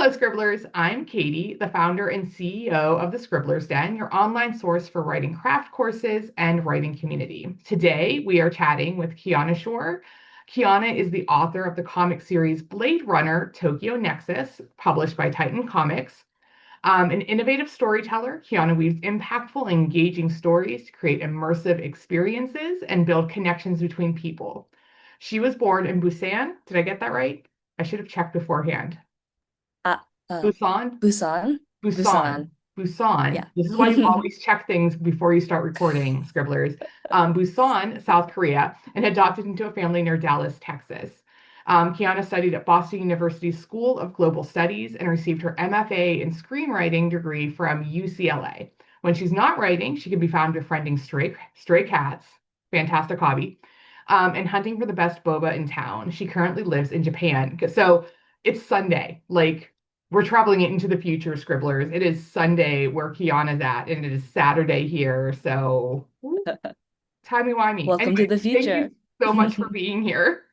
Hello, Scribblers. I'm Katie, the founder and CEO of the Scribblers Den, your online source for writing craft courses and writing community. Today, we are chatting with Kianna Shore. Kianna is the author of the comic series Blade Runner Tokyo Nexus, published by Titan Comics. An innovative storyteller, Kianna weaves impactful and engaging stories to create immersive experiences and build connections between people. She was born in Busan. Did I get that right? I should have checked beforehand. Uh, uh, Busan? Busan? Busan. Busan. Busan. Yeah. This is why you always check things before you start recording, Scribblers. Busan, South Korea, and adopted into a family near Dallas, Texas. Kianna studied at Boston University School of Global Studies and received her MFA in screenwriting degree from UCLA. When she's not writing, she can be found befriending stray cats, fantastic hobby, and hunting for the best boba in town. She currently lives in Japan. So it's Sunday. Like, we're traveling into the future, Scribblers. It is Sunday where Kiana's at, and it is Saturday here. So, timey-wimey. Welcome to Anyway, the thank you future. so much for being here.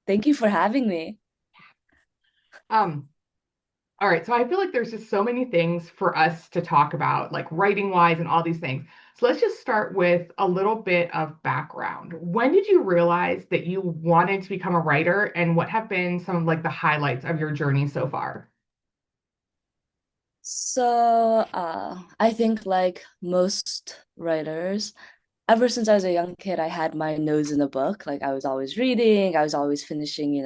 Thank you for having me. Um, all right, so I feel like there's just so many things for us to talk about, like writing wise and all these things. So let's just start with a little bit of background. When did you realize that you wanted to become a writer, and what have been some of like the highlights of your journey so far? I think like most writers, ever since I was a young kid, I had my nose in a book. Like I was always reading, I was always finishing,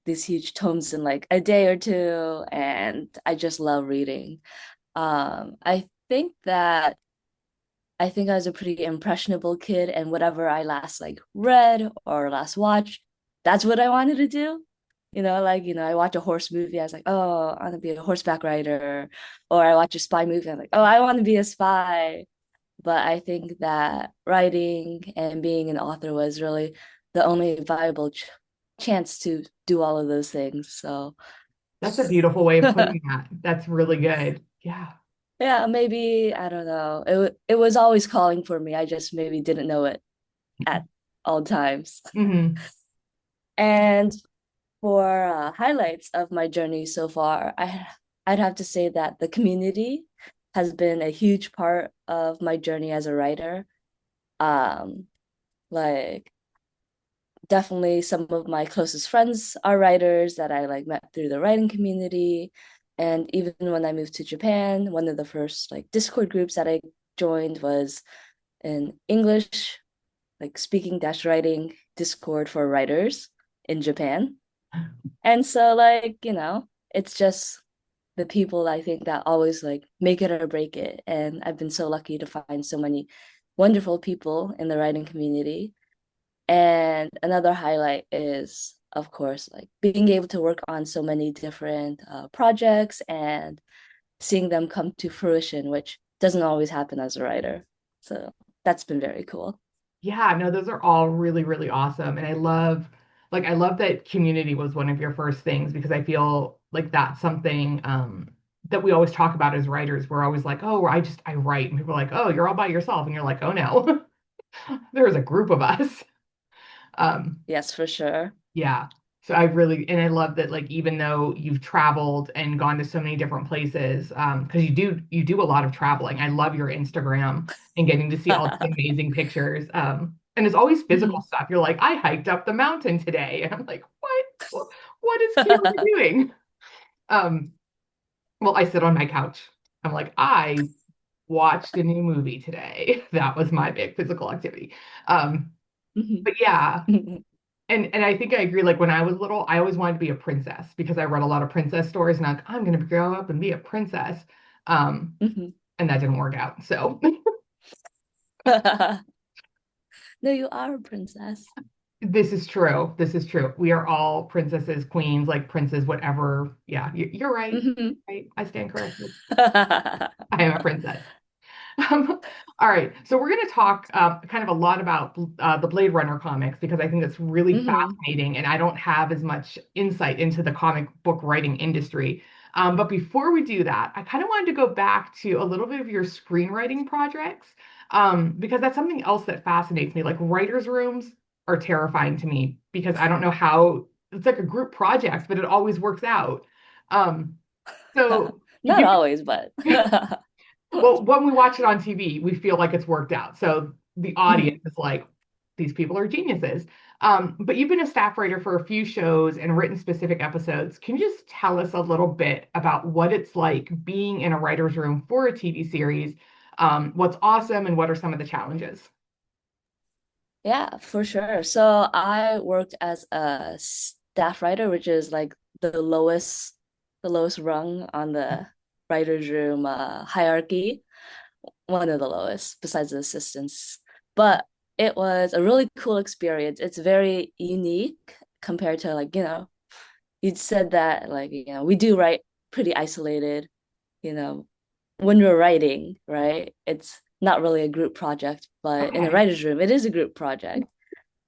these huge tomes in like a day or two, and I just love reading. I think I was a pretty impressionable kid, and whatever I last like read or last watched, that's what I wanted to do. I watch a horse movie, I was like, oh, I want to be a horseback rider. Or I watch a spy movie, I'm like, oh, I want to be a spy. But I think that writing and being an author was really the only viable chance to do all of those things. So That's a beautiful way of putting that. That's really good. Yeah. yeah, maybe I don't know. It was always calling for me. I just maybe didn't know it at all times. Hmm. And for highlights of my journey so far, I'd have to say that the community has been a huge part of my journey as a writer. Um, like definitely some of my closest friends are writers that I like met through the writing community. And even when I moved to Japan, one of the first like Discord groups that I joined was an English, like speaking dash writing Discord for writers in Japan. And so it's just the people I think that always like make it or break it. And I've been so lucky to find so many wonderful people in the writing community. And another highlight is, of course, like being able to work on so many different projects and seeing them come to fruition, which doesn't always happen as a writer. So that's been very cool. Yeah, no, those are all really, really awesome. And I love that community was one of your first things because I feel like that's something that we always talk about as writers. We're always like, oh, I write. And people are like, oh, you're all by yourself. And you're like, oh no, there's a group of us. Um, Yes, for sure. Yeah. So I really, and I love that, like, even though you've traveled and gone to so many different places, because you do a lot of traveling. I love your Instagram and getting to see all these amazing pictures. And it's always physical stuff. You're like, I hiked up the mountain today. And I'm like, what? What is Kiara doing? Um, well, I sit on my couch. I'm like, I watched a new movie today. That was my big physical activity. Um, but yeah. And I think I agree. Like when I was little, I always wanted to be a princess because I read a lot of princess stories, and I'm going to grow up and be a princess. Um, and that didn't work out. So No, you are a princess. this is true. This is true. We are all princesses, queens, like princes, whatever. Yeah, you're right. Mhm. Right. I stand corrected. I am a princess. All right, so we're going to talk kind of a lot about the Blade Runner comics because I think that's really Mhm. fascinating, and I don't have as much insight into the comic book writing industry. But before we do that, I kind of wanted to go back to a little bit of your screenwriting projects because that's something else that fascinates me. Like writers' rooms are terrifying to me because I don't know how it's like a group project, but it always works out. Um, so Not you always, but well, when we watch it on TV, we feel like it's worked out. So the audience Mhm. is like, these people are geniuses. But you've been a staff writer for a few shows and written specific episodes. Can you just tell us a little bit about what it's like being in a writer's room for a TV series? What's awesome and what are some of the challenges? Yeah, for sure. So I worked as a staff writer, which is like the lowest rung on the writer's room hierarchy, one of the lowest besides the assistants. But it was a really cool experience. It's very unique compared to like, you said that like, we do write pretty isolated, you know, when we're writing, right? It's not really a group project, but in a Okay. writer's room, it is a group project.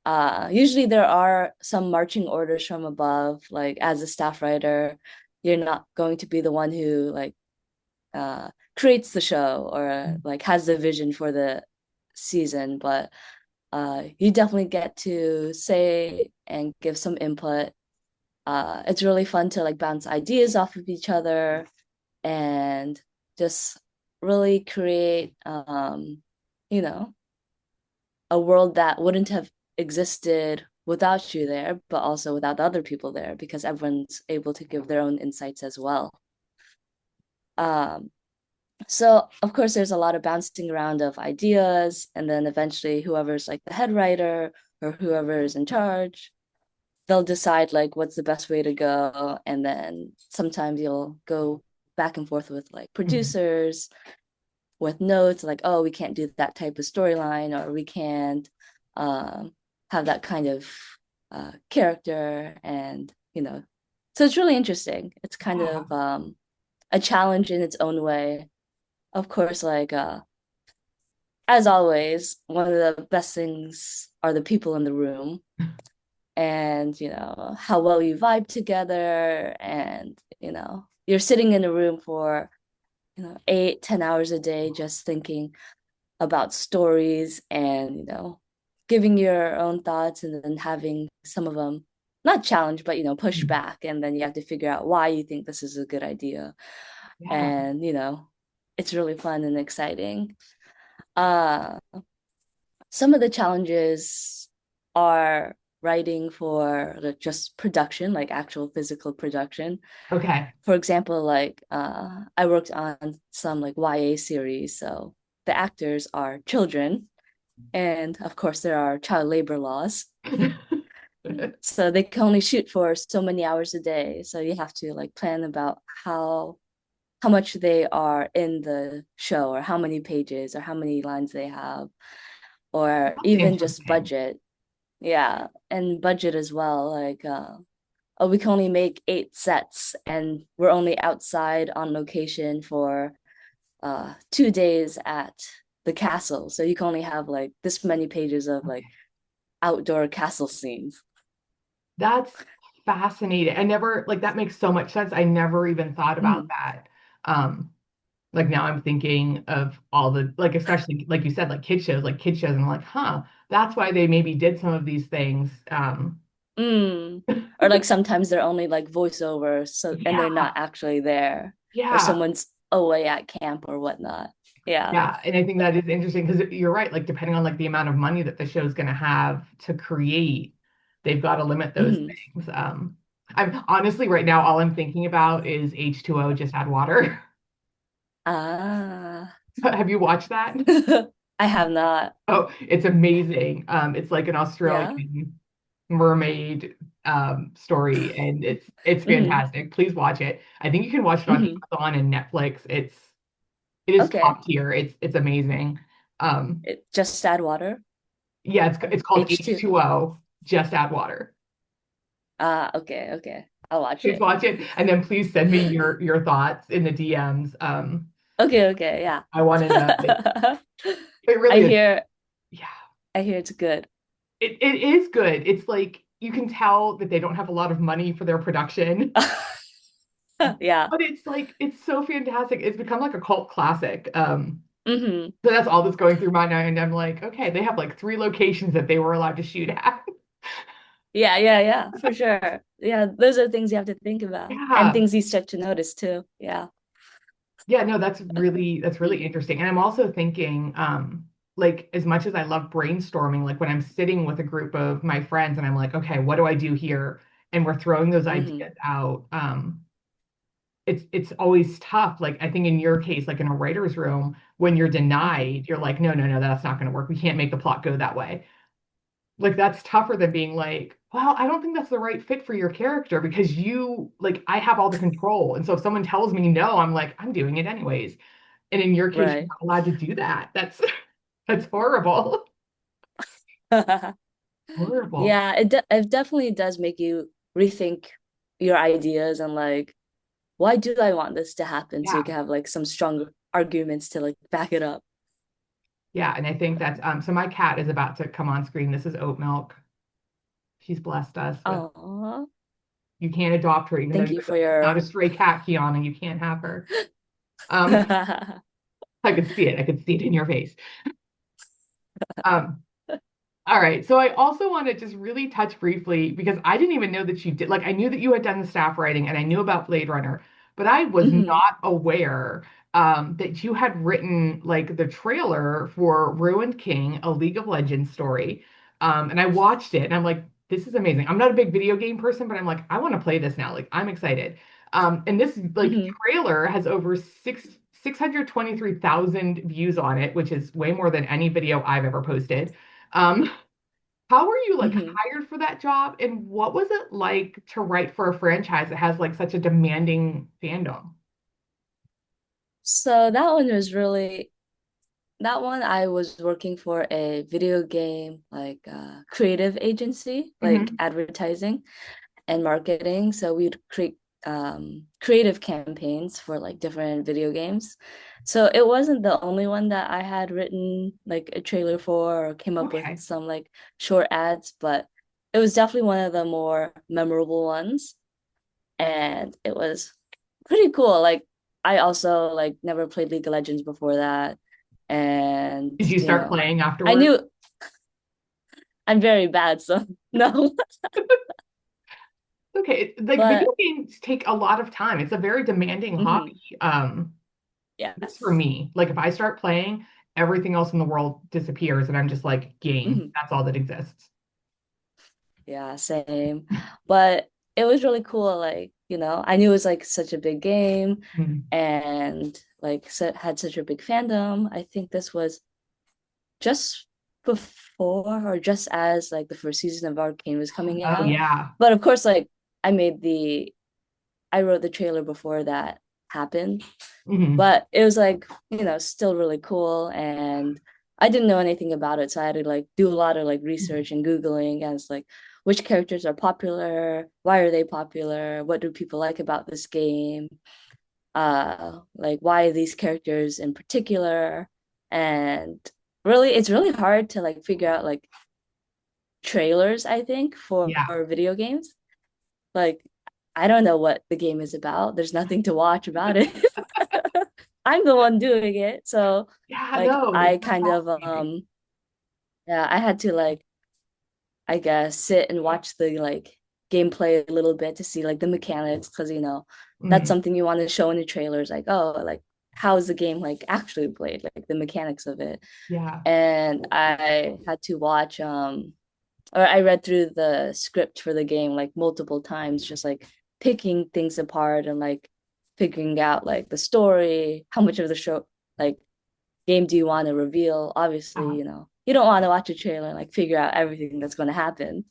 Usually there are some marching orders from above, like as a staff writer, you're not going to be the one who like creates the show or like has the vision for the season, but you definitely get to say and give some input. It's really fun to like bounce ideas off of each other and just really create you know, a world that wouldn't have existed without you there, but also without the other people there because everyone's able to give their own insights as well. Um, so of course there's a lot of bouncing around of ideas, and then eventually whoever's like the head writer or whoever is in charge, they'll decide like what's the best way to go. And then sometimes you'll go back and forth with like Mhm. producers with notes like, oh, we can't do that type of storyline, or we can't um, have that kind of character. And, so it's really interesting. It's kind Yeah. of a challenge in its own way. Of course, like, as always, one of the best things are the people in the room and, how well you vibe together. And, you're sitting in a room for, 8, 10 hours a day, just thinking about stories and giving your own thoughts, and then having some of them not challenge but push Mhm. back, and then you have to figure out why you think this is a good idea. Yeah. And it's really fun and exciting. uh some of the challenges are writing for just production, like actual physical production. Okay. For example, like I worked on some like YA series, so the actors are children. And of course, there are child labor laws. So they can only shoot for so many hours a day. So you have to like plan about how much they are in the show, or how many pages, or how many lines they have, or That's even just interesting. budget. Yeah, and budget as well. Like, oh, we can only make 8 sets, and we're only outside on location for 2 days at the castle. So you can only have like this many pages of like Okay. outdoor castle scenes. That's fascinating. I never, like, that makes so much sense. I never even thought about Mm. that. Um, like now I'm thinking of all the, like, especially like you said, like kid shows, and I'm like, huh, that's why they maybe did some of these things. Mm. Or like sometimes they're only like voiceovers, so and they're Yeah, not actually there, or yeah, someone's away at camp or whatnot. Yeah. yeah. And I think that is interesting because you're right, like depending on like the amount of money that the show's gonna have to create, they've got to limit those Mhm. things. I'm honestly right now, all I'm thinking about is H2O, just add water. Ah. Have you watched that? I have not. Oh, it's amazing. It's like an Yeah. Australian mermaid story, and it's Hmm. fantastic. Please watch it. I think you can watch it on Hmm. Amazon and Netflix. It is Okay. top tier. It's amazing. Um, It just add water. yeah, it's called H2. H2O. Just add water. Ah, okay, okay. I'll watch Please it. watch it, and then please send me your thoughts in the DMs. Okay, okay, yeah. I want to know. It I really is. hear Yeah, I hear it's good. it is good. It's like you can tell that they don't have a lot of money for their production. Yeah. But it's like it's so fantastic. It's become like a cult classic. Hmm. So that's all that's going through my mind. I'm like, okay, they have like 3 locations that they were allowed to shoot at. Yeah, for sure. Yeah, those are things you have to think about and Yeah. things you start to notice too. Yeah. Yeah, no, that's really interesting. And I'm also thinking, like as much as I love brainstorming, like when I'm sitting with a group of my friends and I'm like, okay, what do I do here? And we're throwing those Hmm. ideas out. It's always tough. Like I think in your case, like in a writer's room, when you're Hmm. denied, you're like, no, no, no, that's not going to work. We can't make the plot go that way. Like that's tougher than being like, well, I don't think that's the right fit for your character because you like I have all the control. And so if someone tells me no, I'm like, I'm doing it anyways. And in your case, you're Right. not allowed to do that. That's that's horrible. Horrible. Yeah, it definitely does make you rethink your ideas and like, why do I want this to happen? So you Yeah. can have like some strong arguments to like back it up. Yeah. And I think that's so my cat is about to come on screen. This is Oat Milk. She's blessed us with Oh, you can't adopt her, even though thank you you're for not a your stray cat, Kianna. You can't have her. Um, I could see it. I could see it in your face. Um, All right. So I also want to just really touch briefly because I didn't even know that you did. Like, I knew that you had done the staff writing and I knew about Blade Runner, but I was Mhm, not aware that you had written like the trailer for Ruined King, a League of Legends story. And I watched it and I'm like, this is amazing. I'm not a big video game person, but I'm like, I want to play this now. Like, I'm excited. And this like mhm. trailer has over 623,000 views on it, which is way more than any video I've ever posted. Um, how were you like Mhm. hired for that job? And what was it like to write for a franchise that has like such a demanding fandom? So that one I was working for a video game like creative agency, like Hmm. advertising and marketing. So we'd create creative campaigns for like different video games. So it wasn't the only one that I had written like a trailer for or came up with Okay. some like short ads, but it was definitely one of the more memorable ones. And it was pretty cool. Like I also like never played League of Legends before that. And Did you start playing I afterward? knew I'm very bad, so no. Okay. Like video But games take a lot of time. It's a very demanding hobby. mhm, At least for yes. me. Like if I start playing, everything else in the world disappears and I'm just like game. Mhm. That's all that exists. Yeah, same. But it was really cool. Like, I knew it was like such a big game Mhm. and like had such a big fandom. I think this was just before or just as like the first season of Arcane was coming Oh out. yeah. But of course, like I made I wrote the trailer before that happened. Hmm. But it was like, still really cool. And I didn't know anything about it. So I had to like do a lot of like research and Googling and it's like which characters are popular, why are they popular, what do people like about this game, like why are these characters in particular. And really it's really hard to like figure out like trailers, I think, for Yeah. video games. Like I don't know what the game is about. There's nothing to watch about it. I'm the one doing it. So Yeah, like no, it's I so kind of fascinating. yeah, I had to like I guess sit and watch the like gameplay a little bit to see like the mechanics because that's Mhm. something you want to show in the trailers like oh like how is the game like actually played like the mechanics of it. Yeah. And I had to watch or I read through the script for the game like multiple times, just like picking things apart and like figuring out like the story, how much of the show like game do you want to reveal? Obviously, Uh, you don't want to watch a trailer and like figure out everything that's going to happen.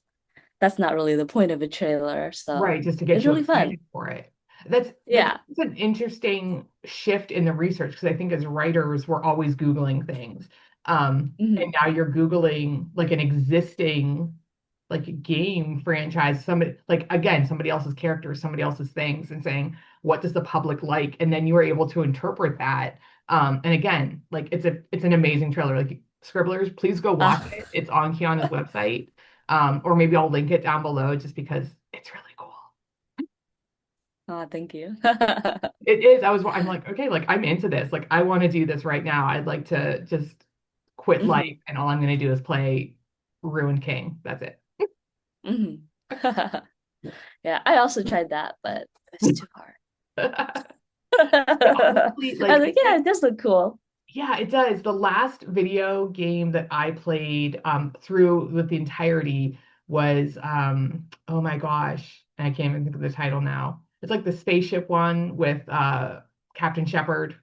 That's not really the point of a trailer. So right, just to get it's you really fun. excited for it. That's Yeah. an interesting shift in the research because I think as writers we're always Googling things. And Hmm. now you're Googling like an existing like game franchise, somebody like again, somebody else's characters, somebody else's things, and saying, what does the public like? And then you are able to interpret that. And again, like it's an amazing trailer. Like Scribblers, please go watch Uh, it. It's on Kiana's website. Or maybe I'll link it down below just because it's really cool. oh, thank you. It is. I'm like, okay, like I'm into this. Like I want to do this right now. I'd like to just quit life Hmm. and all I'm going to do is play Ruined King. That's it. Hmm. Yeah, I also tried that, but it's too hard. Honestly, I was like like, yeah, it does look cool. yeah, it does. The last video game that I played through with the entirety was oh my gosh, I can't even think of the title now. It's like the spaceship one with Captain Shepard.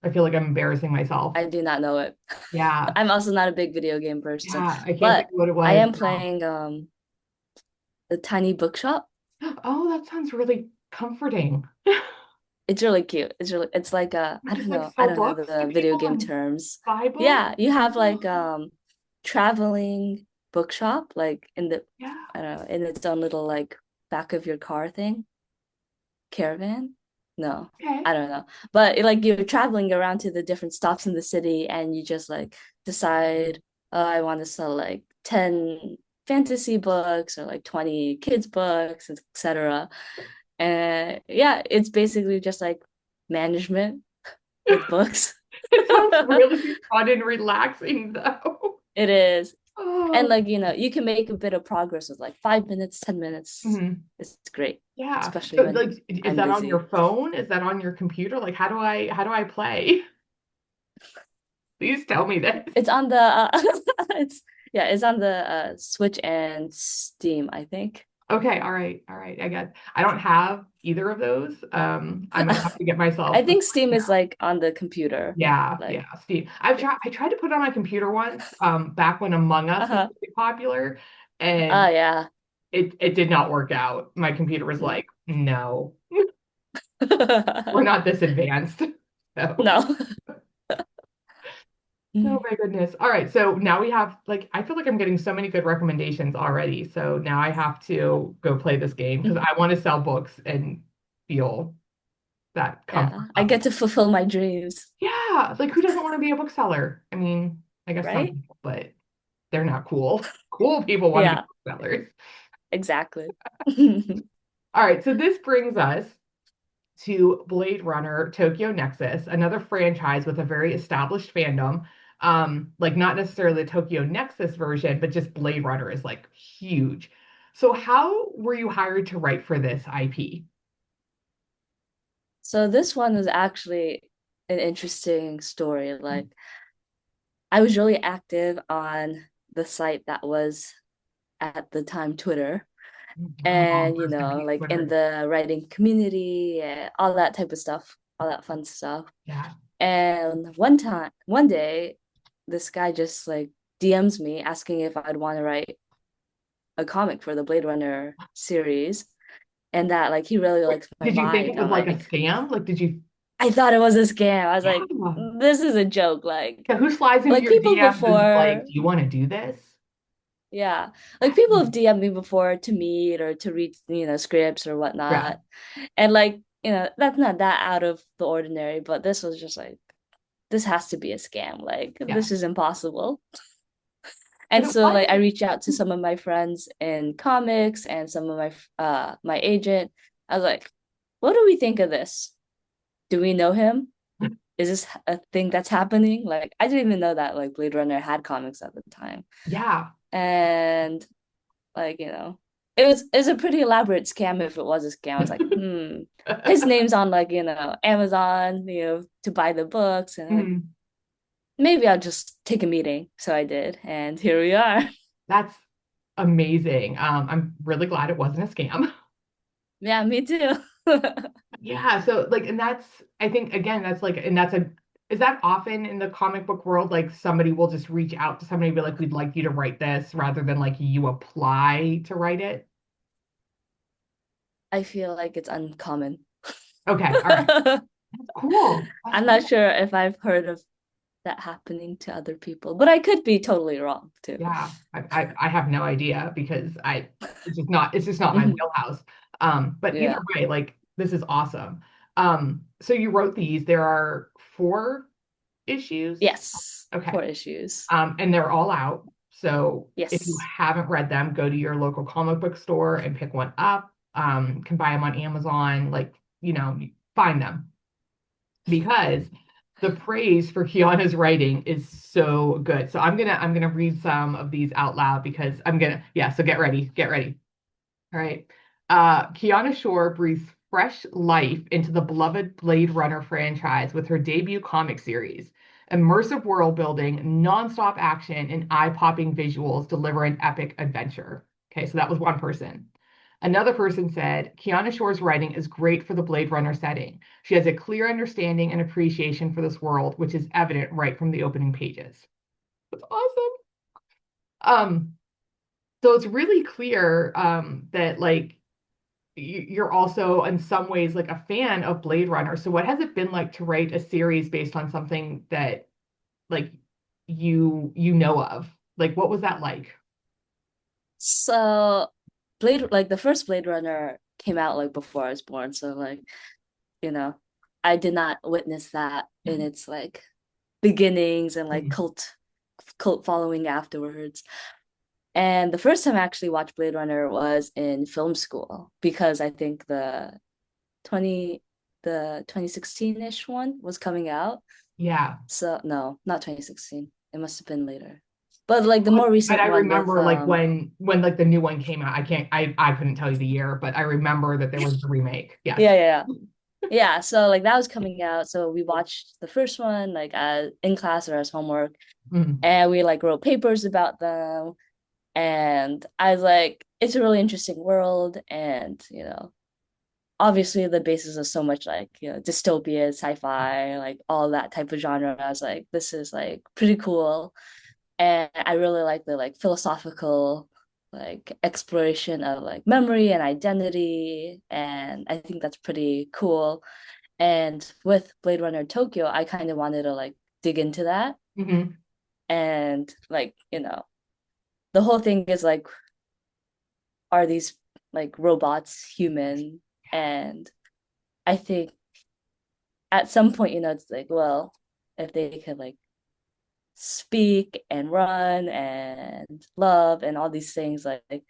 I feel like I'm embarrassing myself. I do not know it. Yeah, I'm also not a big video game person, yeah, I can't think but of what it I was. am playing the tiny bookshop. Oh, that sounds really comforting. It's really cute. It's like You I just don't like know. I sell don't know books to the video people game and terms. buy books. Yeah, you have like traveling bookshop like in the Yeah. I don't know, in its own little like back of your car thing. Caravan? No, Okay. I don't know. But like you're traveling around to the different stops in the city and you just like decide, oh, I want to sell like 10 fantasy books or like 20 kids books, etc. And yeah, it's basically just like management with books. It sounds really fun and relaxing though. It is. And Oh. like, you can make a bit of progress with like 5 minutes, 10 minutes. Mhm. It's great, Yeah. especially So when like is I'm that on your busy. phone? Is that on your computer? Like how do I play? Please tell me this. It's on the it's yeah, it's on the Switch and Steam, I think. Okay, all right, all right. I guess I don't have either of those. I might have to get myself I a think Steam is like on the computer. yeah, Like yeah, Steve. I tried to put it on my computer once, back when Among Us was uh-huh. really popular, Oh and yeah. it did not work out. My computer was Mm. like, no, we're not this advanced. So, No. oh my goodness. All right, so now we have like I feel like I'm getting so many good recommendations already. So now I have to go play this game because I want to sell books and feel that comfort Yeah, I level. get to fulfill my dreams, Yeah, like who doesn't want to be a bookseller? I mean, I guess some right? people, but they're not cool. Cool people want to be Yeah, booksellers. exactly. All right, so this brings us to Blade Runner Tokyo Nexus, another franchise with a very established fandom. Like not necessarily the Tokyo Nexus version, but just Blade Runner is like huge. So how were you hired to write for this IP? So this one was actually an interesting story. Like I was really active on the site that was at the time Twitter. Oh, And rest in peace, like in Twitter. the writing community, all that type of stuff, all that fun stuff. Yeah. And one day, this guy just like DMs me asking if I'd want to write a comic for the Blade Runner series, and that like he really likes my Did you think it vibe. was I'm like a like, scam? Like, did you? I thought it was a scam. I was Yeah. like, this is a joke. Yeah, who slides into Like your people DMs and is like, before, do you want to do this? yeah, like people have DM'd me before to meet or to read, scripts or Yeah. whatnot. And like, that's not that out of the ordinary, but this was just like, this has to be a scam. Like, Yeah. this is impossible. But And it so like I wasn't. reached out to some of my friends in comics and some of my agent. I was like, what do we think of this? Do we know him? Is this a thing that's happening? Like I didn't even know that like Blade Runner had comics at the time. Yeah. And like, it was a pretty elaborate scam if it was a scam. I was like, his name's on like, Amazon, to buy the books and like Mhm. maybe I'll just take a meeting. So I did, and here we are. That's amazing. I'm really glad it wasn't a scam. Yeah, me too. Yeah. So like, and that's, I think again, that's like, and that's a, is that often in the comic book world, like somebody will just reach out to somebody and be like, we'd like you to write this rather than like you apply to write it? I feel like it's uncommon. Okay. All right. That's cool. That's I'm not cool. sure if I've heard of that happening to other people, but I could be totally wrong too. Yeah, I have no idea because it's just not my Mhm. wheelhouse. But either Yeah. way, like this is awesome. So you wrote these. There are 4 issues. Yes. Okay. 4 issues. And they're all out. So if you Yes. haven't read them, go to your local comic book store and pick one up. Can buy them on Amazon, like, find them because the praise for Kiana's writing is so good. So I'm gonna read some of these out loud because yeah, so get ready, get ready. All right. Kiana Shore breathes fresh life into the beloved Blade Runner franchise with her debut comic series. Immersive world building, nonstop action, and eye-popping visuals deliver an epic adventure. Okay, so that was one person. Another person said, Kiana Shore's writing is great for the Blade Runner setting. She has a clear understanding and appreciation for this world, which is evident right from the opening pages. That's awesome. Um, so it's really clear that like you're also in some ways like a fan of Blade Runner. So what has it been like to write a series based on something that like you know of? Like what was that like? So like the first Blade Runner came out like before I was born. So like, you know, I did not witness that in its like beginnings and like Mhm. cult following afterwards. And the first time I actually watched Blade Runner was in film school because I think 20 the 2016-ish one was coming out. Yeah. So no, not 2016. It must have been later. But like the more But recent I one with remember like when like the new one came out. I couldn't tell you the year, but I remember that there was the remake. Yes. yeah, yeah, yeah. Yeah, so like that was coming out. So we watched the first one like in class or as homework, Mhm. and we like wrote papers about them. And I was like, it's a really interesting world, and obviously the basis of so much like dystopia, sci-fi, like all that type of genre. I was like, this is like pretty cool, and I really like the like philosophical like exploration of like memory and identity, and I think that's pretty cool. And with Blade Runner Tokyo, I kind of wanted to like dig into that. Mhm. And like, the whole thing is like, are these like robots human? And I think at some point, it's like, well, if they could like speak and run and love and all these things, like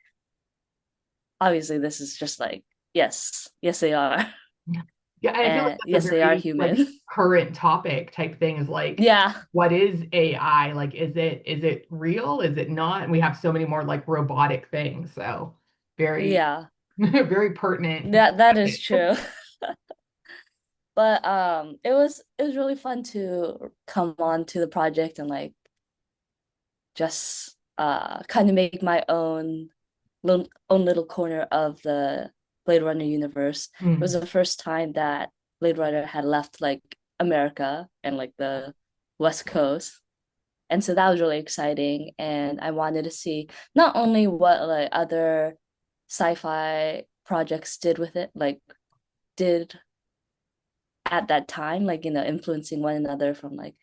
obviously this is just like, yes, they are. Yeah, and I feel like And that's a yes, they are very like human. current topic type thing is like, Yeah, what is AI? Like, is it real? Is it not? And we have so many more like robotic things. So very, yeah, very pertinent that is topic. true. But it was really fun to come on to the project and like just kind of make my own little corner of the Blade Runner universe. It was Mm, the first time that Blade Runner had left like America and like the West Coast. And so that was really exciting. And I wanted to see not only what like other sci-fi projects did with it, like did at that time, like, influencing one another from like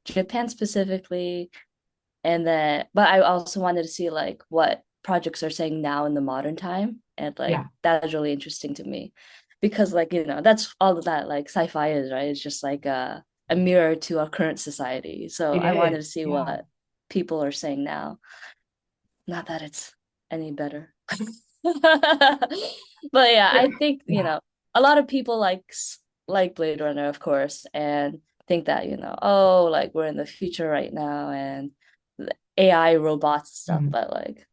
Japan specifically. And then, but I also wanted to see like what projects are saying now in the modern time. And like yeah, that is really interesting to me because like, that's all that like sci-fi is, right? It's just like a mirror to our current society. So it I wanted is. to see Yeah. what people are saying now. Not that it's any better. But yeah, I think, Yeah. a lot of people like Blade Runner, of course, and think that, oh, like we're in the future right now and the AI robots stuff, Mm, but like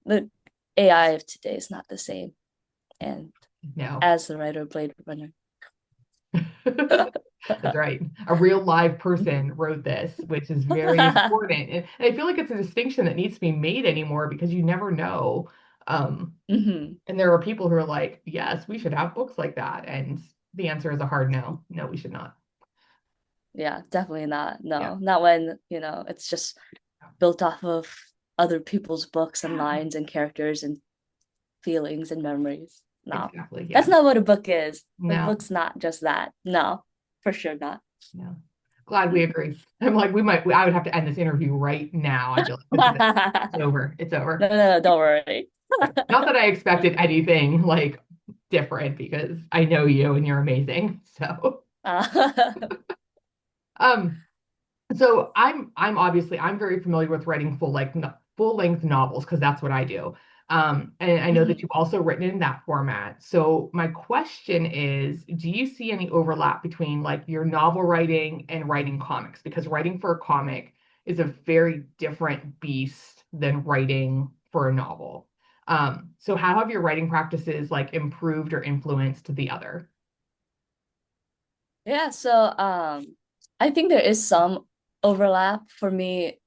the AI of today is not the same. And no. as the writer of Blade Runner. That's right. A real live person wrote this, which is very important. And I feel like it's a distinction that needs to be made anymore because you never know. Um, Hmm. and there are people who are like, yes, we should have books like that. And the answer is a hard no. No, we should not. Yeah, definitely not. Yeah. No, not when, it's just built off of other people's books and Yeah, lines and characters and feelings and memories. No, exactly. that's Yeah. not what a book is. A No, book's not just that. No, for sure not. no. Glad we agree. I'm like, I would have to end this interview right now. I feel like this is it. No, It's over. It's over. no, no, don't worry. Not that I expected anything like different because I know you and you're amazing. So, Uh, um, I'm obviously I'm very familiar with writing full length novels because that's what I do. And I know that Mhm. you've also written in that format. So my question is, do you see any overlap between like your novel writing and writing comics? Because writing for a comic is a very different beast than writing for a novel. So how have your writing practices like improved or influenced the other? Yeah, so I think there is some overlap for me.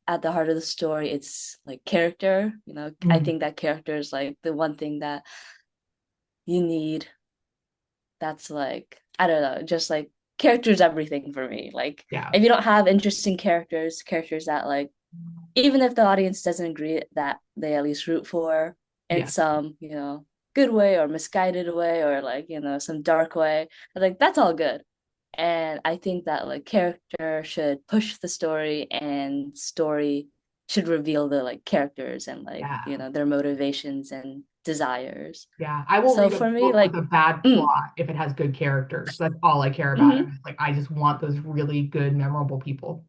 At the heart of the story, it's like character. I Mm, think that character is like the one thing that you need. That's like, I don't know, just like characters everything for me. Like yeah. if you don't have interesting characters that like even if the audience doesn't agree, that they at least root for in Yeah. some, good way or misguided way or like, some dark way, like that's all good. And I think that like character should push the story and story should reveal the like characters and like, Yeah. their motivations and desires. Yeah. I will So read a for me, book with like, a bad mm, plot if it has good characters. That's all I care about. I'm mhm, just like, I just want those really good, memorable people.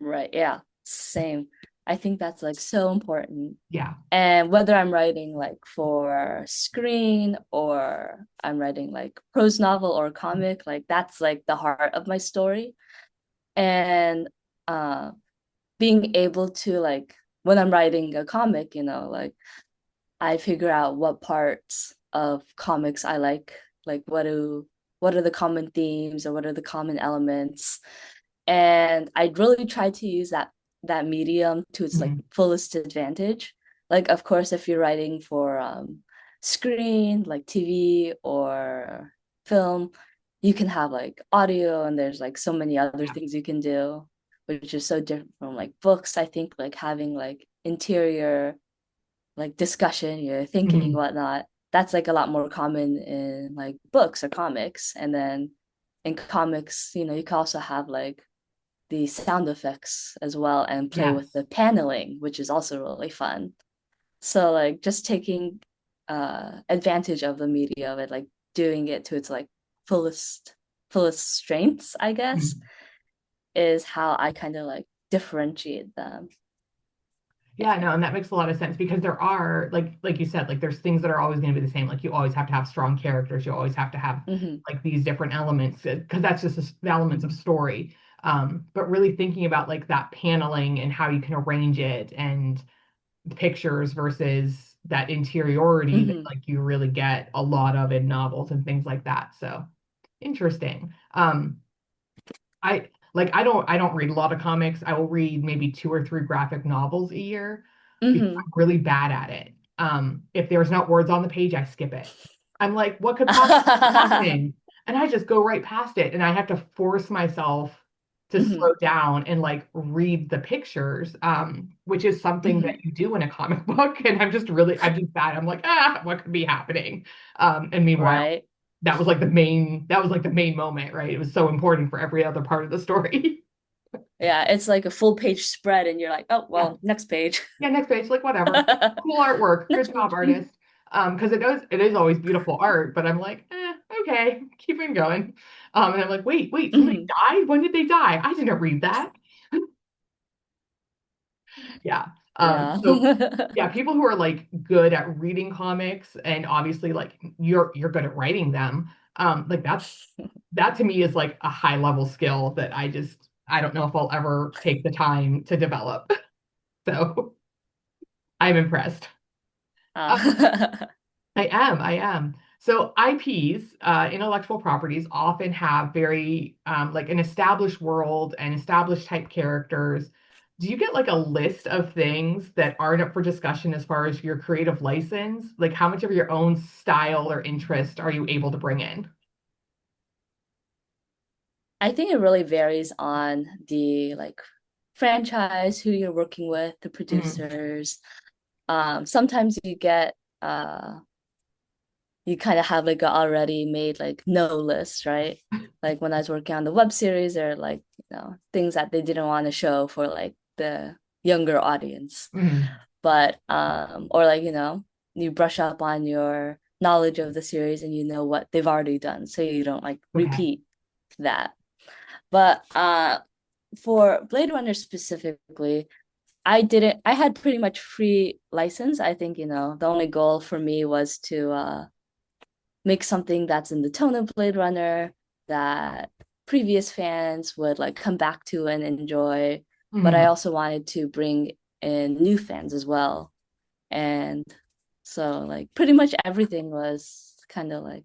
right, yeah, same. I think that's like so important. Yeah. And whether I'm writing like for screen or I'm writing like prose novel or comic, like that's like the heart of my story. And uh being able to like when I'm writing a comic, like I figure out what parts of comics I like what are the common themes or what are the common elements. And I really try to use that medium to its like Mhm. fullest advantage. Like of course if you're writing for screen, like TV or film, you can have like audio and there's like so many other Yeah. things you can do, which is so different from like books. I think like having like interior like discussion, you're thinking Mhm. whatnot. That's like a lot more common in like books or comics. And then in comics, you can also have like the sound effects as well and play with Yes. the paneling, which is also really fun. So like just taking advantage of the media of it, like doing it to its like fullest fullest strengths, I guess, Mhm. is how I kind of like differentiate them. Yeah, no, and that makes a lot of sense because there are like you said, like there's things that are always going to be the same. Like you always have to have strong characters. You always have to have Hmm. like these different elements because that's just the elements of story. But really thinking about like that paneling and how you can arrange it and the pictures versus that interiority that Hmm. like you really get a lot of in novels and things like that. So interesting. I don't read a lot of comics. I will read maybe two or three graphic novels a year because Hmm. I'm really bad at it. If there's not words on the page, I skip it. I'm like, what could possibly be happening? And I just go right past it. And I have to force myself to Hmm. slow down and like read the pictures, which is something that Hmm. you do in a comic book. And I'm just bad. I'm like, what could be happening? And meanwhile, Right. that was like the main moment, right? It was so important for every other part of the story. Yeah, it's like a full page spread, and you're like, oh, Yeah. well, next page. Yeah, next page, like whatever. Cool artwork. Good Next job, page. artist. Because it is always beautiful art, but I'm like, okay, keeping going. And I'm like, wait, somebody Hmm. died? When did they die? I didn't read that. Yeah. Yeah. So yeah, people who are like good at reading comics and obviously like you're good at writing them, like that to me is like a high level skill that I don't know if I'll ever take the time to develop. So I'm impressed. Uh, Uh, I am. So IPs, intellectual properties, often have very like an established world and established type characters. Do you get like a list of things that aren't up for discussion as far as your creative license? Like how much of your own style or interest are you able to bring in? I think it really varies on the like franchise, who you're working with, the Mhm. producers. Sometimes you kind of have like a already made like no list, right? Like when I was working on the web series, there are like, things that they didn't want to show for like the younger audience. Mhm. But or like, you brush up on your knowledge of the series and you know what they've already done, so you don't like Okay. repeat that. But for Blade Runner specifically, I had pretty much free license. I think, the only goal for me was to make something that's in the tone of Blade Runner that previous fans would like come back to and enjoy. But I Mhm. also wanted to bring in new fans as well. And so like pretty much everything was kind of like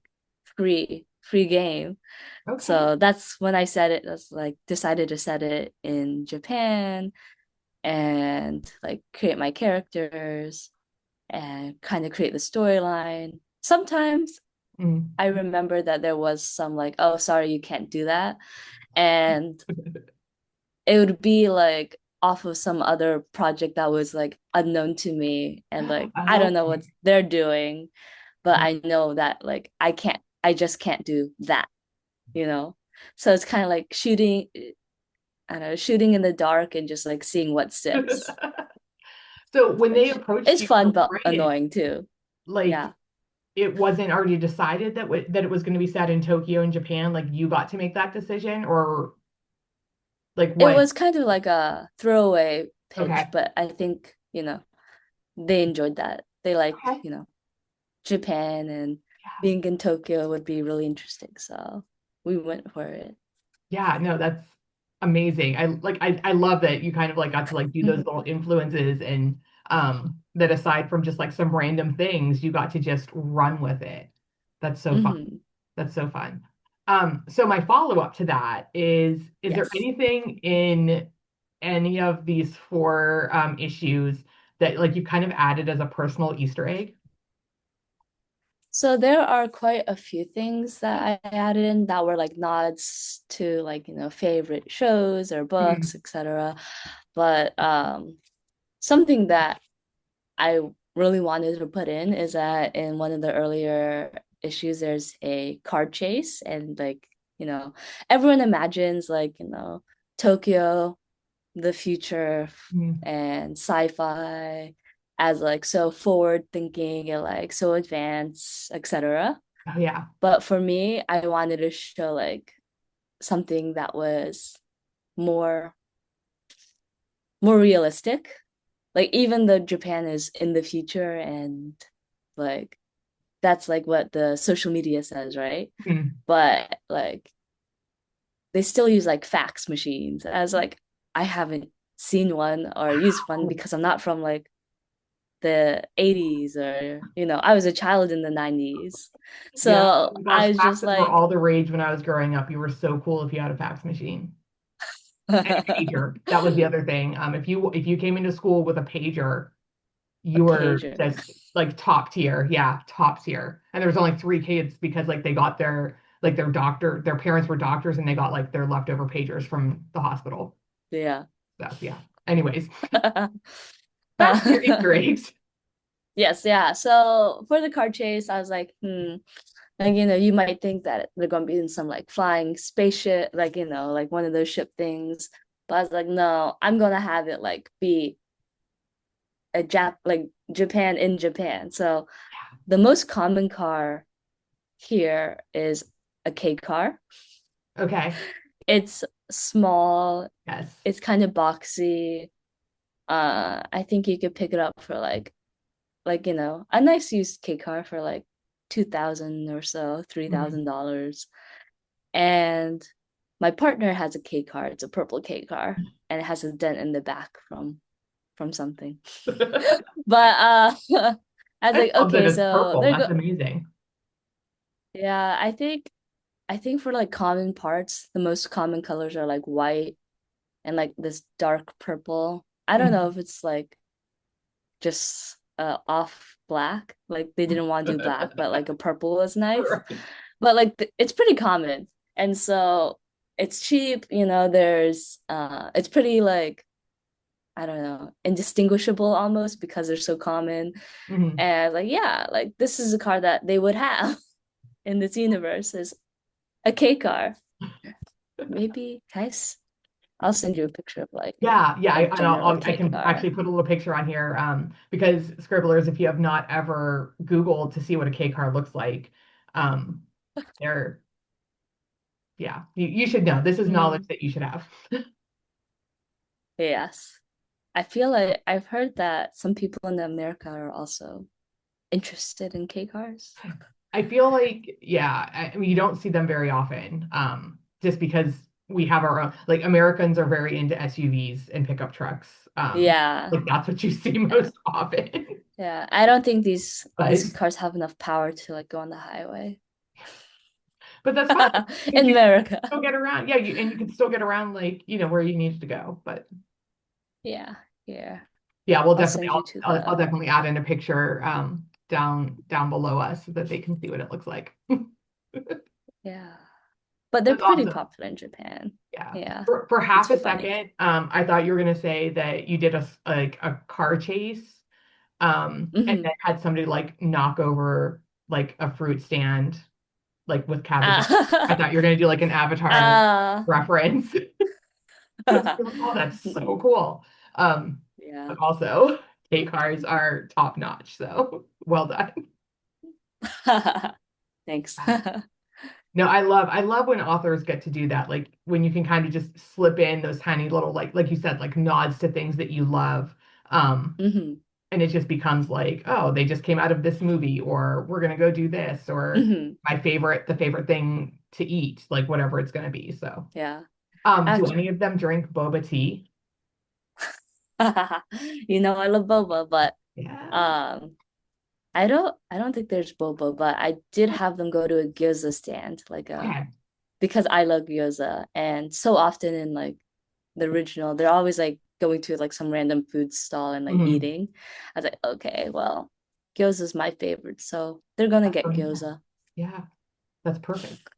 free game. Okay. So that's when I said it, was like decided to set it in Japan and like create my characters and kind of create the storyline. Sometimes Mhm. I remember that there was some like, oh, sorry, you can't do that. And it would be like off of some other project that was like unknown to me. And like, I don't know what Okay. they're doing, but I know that like I just can't do that, you know? So it's kind of like shooting, I don't know, shooting in the dark and just like seeing what sticks, So when they which approached is you fun to but write it, annoying too. like Yeah. it wasn't already decided that that it was going to be set in Tokyo and Japan, like you got to make that decision, or like It what? was kind of like a throwaway pitch, Okay. but I think, they enjoyed that. They liked, Okay. Japan and being in Tokyo would be really interesting. So we went for it. Yeah, no, that's amazing. I love that you kind of like got to like do those little influences and that aside from just like some random things, you got to just run with it. That's so fun. Hmm. That's so fun. So my follow-up to that is there Yes. anything in any of these four issues that like you kind of added as a personal Easter egg? So there are quite a few things that I added in that were like nods to like, favorite shows or books, Mhm. etc. But something that I really wanted to put in is that in one of the earlier issues, there's a car chase, and like, you know, everyone imagines like, Tokyo, the future, Mhm. and sci-fi as like so forward thinking and like so advanced, etc. Oh yeah. But for me, I wanted to show like something that was more more realistic, like even though Japan is in the future and like that's like what the social media says, right? Mhm. But like they still use like fax machines. As like I haven't seen one or used one Wow. because I'm not from like the 80s, or I was a child in the 90s. Yeah. So Oh my I gosh, was just faxes were like all the rage when I was growing up. You were so cool if you had a fax machine. And a a pager. That was the other thing. If you came into school with a pager, you were pager. just like top tier. Yeah, top tier. And there was only three kids because like they got their parents were doctors and they got like their leftover pagers from the hospital. Yeah. So yeah. Anyways, back to your Easter eggs. Yes, yeah. So for the car chase, I was like, like, you might think that they're gonna be in some like flying spaceship, like, like one of those ship things. But I was like, no, I'm gonna have it like be a like Japan in Japan. So the most common car here is a K car. Okay. It's small, Yes. it's kind of boxy. I think you could pick it up for like a nice used K car for like 2,000 or so, Mhm. $3,000. And my partner has a K car. It's a purple K car, and it has a dent in the back from something. But I was I like, love that okay, it's so purple. they're That's go amazing. yeah, I think for like common parts, the most common colors are like white and like this dark purple. I don't know Mhm. if it's like just off black. Like they didn't want to do black, but like a purple was nice. Right. But like it's pretty common. And so it's cheap, there's it's pretty like I don't know, indistinguishable almost because they're so common. Mhm. And like yeah, like this is a car that they would have in this universe is a K car. Maybe guys, I'll send you a picture of like Yeah, yeah, a and general I K can car. actually put a little picture on here because Scribblers, if you have not ever Googled to see what a K car looks like, um, they're yeah, you should know. This is knowledge Mm, that you should have. yes. I feel like I've heard that some people in America are also interested in K cars. I feel like, yeah, I mean, you don't see them very often, just because we have our own, like Americans are very into SUVs and pickup trucks. Yeah. Like that's what you see Yeah. most often. Yeah. I don't think these But cars have enough power to like go on the highway. but that's fine because In you can America. still get around. Yeah, you can still get around like, where you need to go. But Yeah. Yeah. yeah, we'll I'll definitely send you to I'll the definitely add in a picture down below us so that they can see what it looks like. yeah. But they're That's pretty awesome. popular in Japan. Yeah. Yeah. For It's half a funny. second, I thought you were gonna say that you did like a car chase, and Hmm then had somebody like knock over like a fruit stand, like with cabbages. I Uh, thought you were gonna do like an Avatar uh, reference. Oh, that's so cool. yeah. But also, K cars are top notch, so well done. Thanks. No, I love when authors get to do that, like when you can kind of just slip in those tiny little like you said, like nods to things that you love. Um, hmm and it just becomes like, oh, they just came out of this movie, or we're gonna go do this, or hmm the favorite thing to eat, like whatever it's gonna be. So, Yeah. do Actually, any of them drink boba tea? I love boba, but Yeah. um I don't think there's boba, but I did have them go to a gyoza stand, like Okay. because I love gyoza. And so often in like the original, they're always like going to like some random food stall and like Mhm. eating. I was like, okay, well, gyoza is my favorite, so they're gonna get gyoza. Yeah, that's perfect.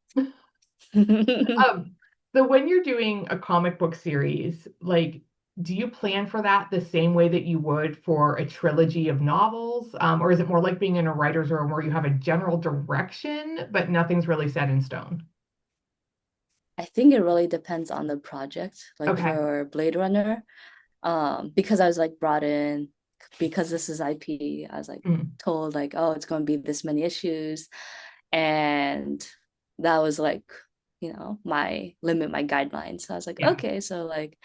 Um, so when you're doing a comic book series, like, do you plan for that the same way that you would for a trilogy of novels? Or is it more like being in a writer's room where you have a general direction, but nothing's really set in stone? I think it really depends on the project. Like Okay. for Blade Runner, because I was like brought in because this is IP, I was like Mm, told like, oh, it's going to be this many issues, and that was like, my limit, my guidelines. So I was like, yeah. okay, so like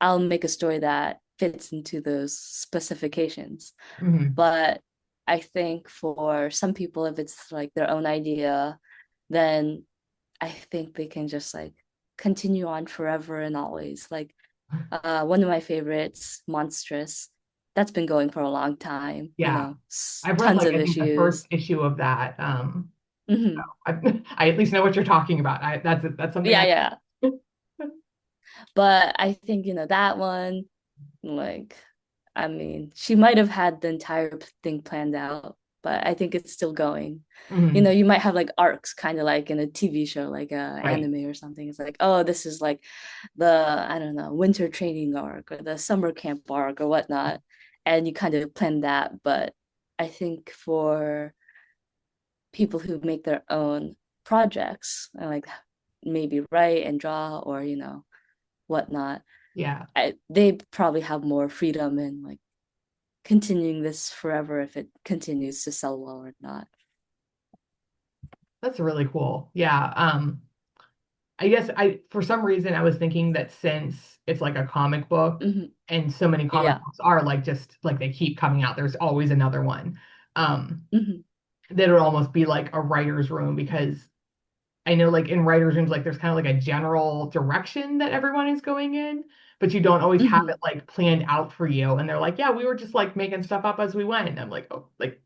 I'll make a story that fits into those specifications. Hmm. But I think for some people, if it's like their own idea, then I think they can just like continue on forever and always. Like one of my favorites, Monstrous, that's been going for a long time, Yeah. I've read tons like of I think the first issues. issue of that. Hmm I at least know what you're talking about. That's something Yeah, I yeah. But I think, that one, like, I mean, she might have had the entire thing planned out, but I think it's still going. Mhm. You might have like arcs kind of like in a TV show, like Right. anime or something. It's like, oh, this is like I don't know, winter training arc or the summer camp arc or whatnot. And you kind of plan that. But I think for people who make their own projects and like maybe write and draw or, whatnot, Yeah. they probably have more freedom in like continuing this forever if it continues to sell well or not. That's really cool. Yeah. I guess for some reason I was thinking that since it's like a comic book Mhm. and so many comic Yeah. books are like just like they keep coming out, there's always another one. Um, Mhm. that would almost be like a writer's room because I know like in writer's rooms, like there's kind of like a general direction that everyone is going in, but you don't always have it Mhm. like planned out for you. And they're like, yeah, we were just like making stuff up as we went. And I'm like, oh, like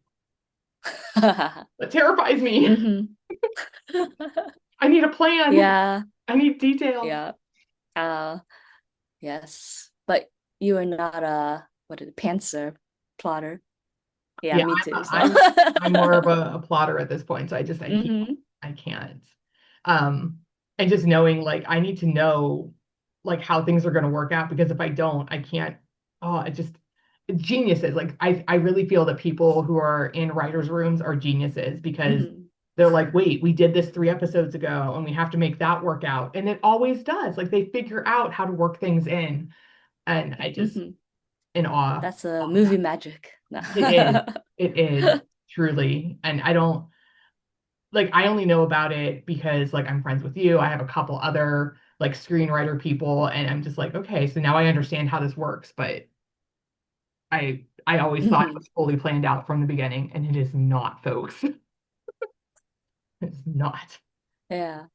that terrifies me. Mhm. I need a plan. Yeah. I need details. Yeah. Uh, yes. But you are not a what is it, pantser plotter. Yeah, Yeah, me too. So. I'm more of a plotter at this point, so hmm I can't. Um, and just knowing like I need to know like how things are going to work out because if I don't, I can't. Oh, it just geniuses. Like I really feel that people who are in writers' rooms are geniuses because hmm they're like, wait, we did this 3 episodes ago, and we have to make that work out, and it always does. Like they figure out how to work things in, and I just hmm in awe. That's a movie magic. It is. It is truly. And I don't like I only know about it because like I'm friends with you. I have a couple other like screenwriter people and I'm just like, okay, so now I understand how this works, but I always thought it Mhm. was fully planned out from the beginning, and it is not, folks. It's not. Yeah.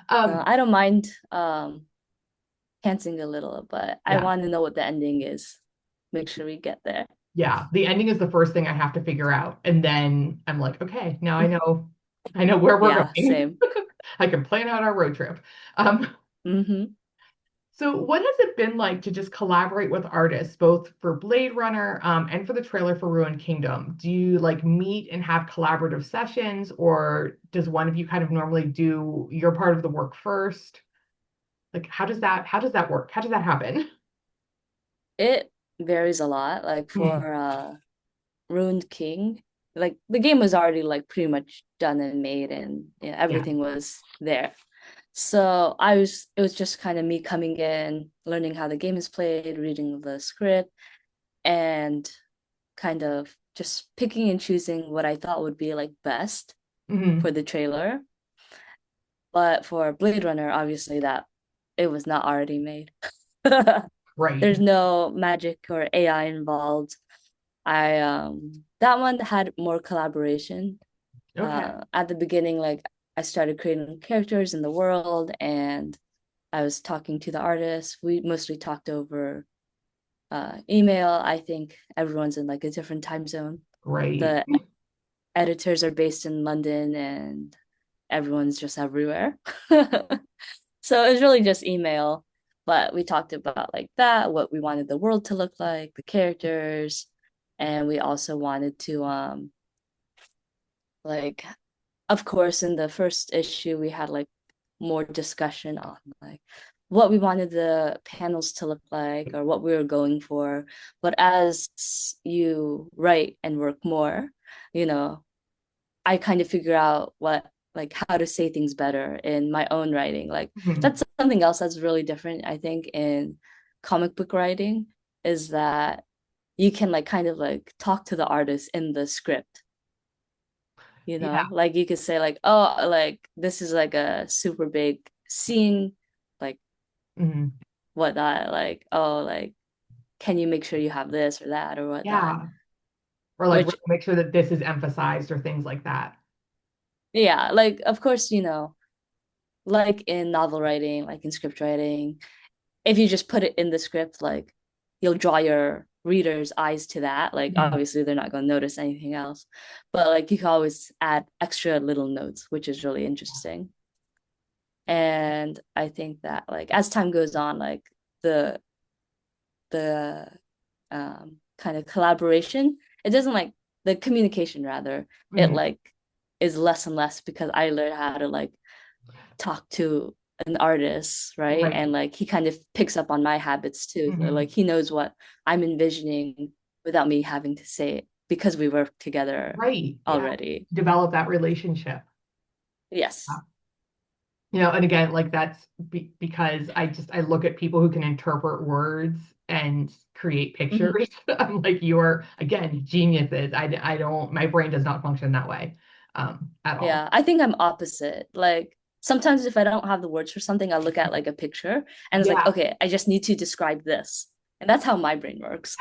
Um, I don't mind pantsing a little, but I yeah, want to know what the ending is. Make sure we get there. yeah. The ending is the first thing I have to figure out, and then I'm like, okay, now I know where we're Yeah, going. same. I can plan out our road trip. Um, Mm-hmm. so what has it been like to just collaborate with artists, both for Blade Runner, and for the trailer for Ruined Kingdom? Do you like meet and have collaborative sessions, or does one of you kind of normally do your part of the work first? Like, how does that work? How does that happen? It varies a lot. Like Hmm. for Ruined King, like the game was already like pretty much done and made and yeah, Yeah. everything was there. So it was just kind of me coming in, learning how the game is played, reading the script, and kind of just picking and choosing what I thought would be like best Hmm. for the trailer. But for Blade Runner, obviously that it was not already made. Right. There's no magic or AI involved. I that one had more collaboration. Okay. At the beginning, like I started creating characters in the world and I was talking to the artists. We mostly talked over email. I think everyone's in like a different time zone. Right. The editors are based in London and everyone's just everywhere. So it was really just email, but we talked about like that, what we wanted the world to look like, the characters, and we also wanted to like of course in the first issue we had like more discussion on like what we wanted the panels to look like or what we were going for. But as you write and work more, you know, I kind of figure out what like how to say things better in my own writing. Like Mhm. that's something else that's really different, I think, in comic book writing is that you can like kind of like talk to the artist in the script, you Yeah. know, like you could say like, oh, like this is like a super big scene, like Mhm. whatnot, like, oh, like can you make sure you have this or that or whatnot, Yeah. Or like which make sure that this is emphasized or things like that. yeah, like of course, you know, like in novel writing, like in script writing, if you just put it in the script, like you'll draw your reader's eyes to that. Like Mhm. obviously they're not going to notice anything else, but like you can always add extra little notes, which is really interesting. And I think that like as time goes on, like the the kind of collaboration, it doesn't like the communication rather, it Mhm. like is less and less because I learned how to like talk to an artist, right? Right. And like he kind of picks up on my habits too. So, Mhm. like he knows what I'm envisioning without me having to say it because we work together Right. Yeah. already. Develop that relationship. Yes. You know, and again, like because I look at people who can interpret words and create Mhm. pictures. I'm like, you're again geniuses. I don't, my brain does not function that way, at all. Yeah, I think I'm opposite. Like sometimes if I don't have the words for something, I'll look at like a picture and it's like, Yeah. okay, I just need to describe this. And that's how my brain works.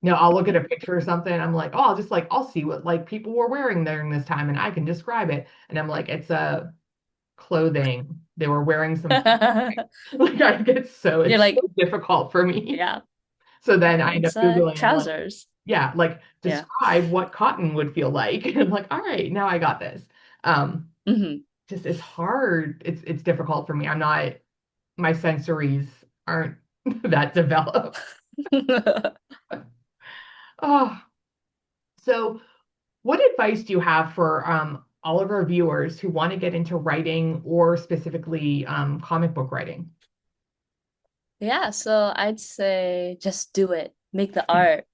No, I'll look at a picture or something. I'm like, oh, I'll just like, I'll see what like people were wearing during this time and I can describe it. And I'm like, it's a clothing. They were wearing some like I get so You're it's so like, difficult for me. yeah, So then I end up it's Googling, I'm like, trousers. yeah, like Yeah. describe what cotton would feel like. And I'm like, all right, now I got this. Um, Hmm. just it's hard. It's difficult for me. I'm not my sensories aren't that developed. Oh, so what advice do you have for all of our viewers who want to get into writing or specifically comic book writing? Yeah, so I'd say just do it. Make the art.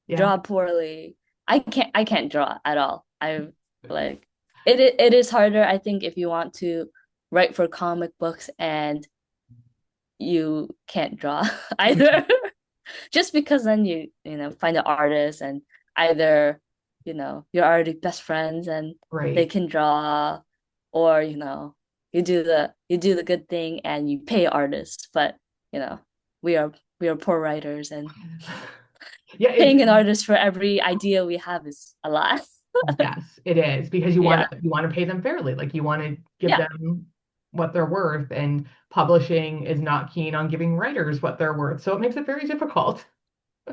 Yeah. Draw poorly. I can't draw at all. I like it is harder, I think, if you want to write for comic books and you can't draw either. Just because then you know find an artist and either you know you're already best friends and they Right. can draw or you know you do the good thing and you pay artists, but you know we are we are poor writers and Yeah, Paying an artist for every idea we have is a lot. yes, it is because Yeah. you want to pay them fairly. Like you want to give Yeah. them what they're worth, and publishing is not keen on giving writers what they're worth. So it makes it very difficult.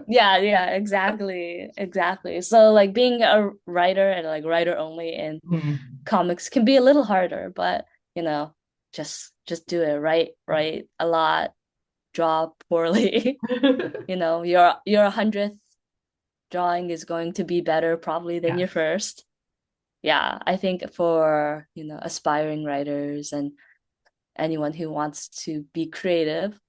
Yeah, yeah, exactly. Exactly. So like being a writer and like writer only in Mhm. comics can be a little harder, but you know, just do it. Write a lot, draw poorly. You know, your 100th drawing is going to be better probably than your Yes. first. Yeah, I think for, aspiring writers and anyone who wants to be creative,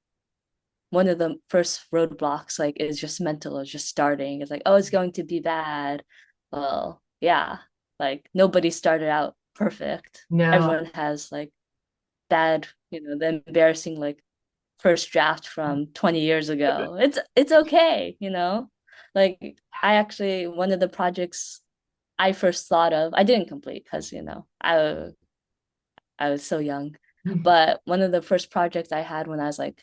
one of the first roadblocks like is just mental, is just starting. It's like, oh, it's going to be bad. Well, yeah, like nobody started out perfect. No. Everyone has like bad, the embarrassing like first draft from 20 years ago. It's okay, you know? Like I actually one of the projects I first thought of, I didn't complete because, I was so young. But one of the first projects I had when I was like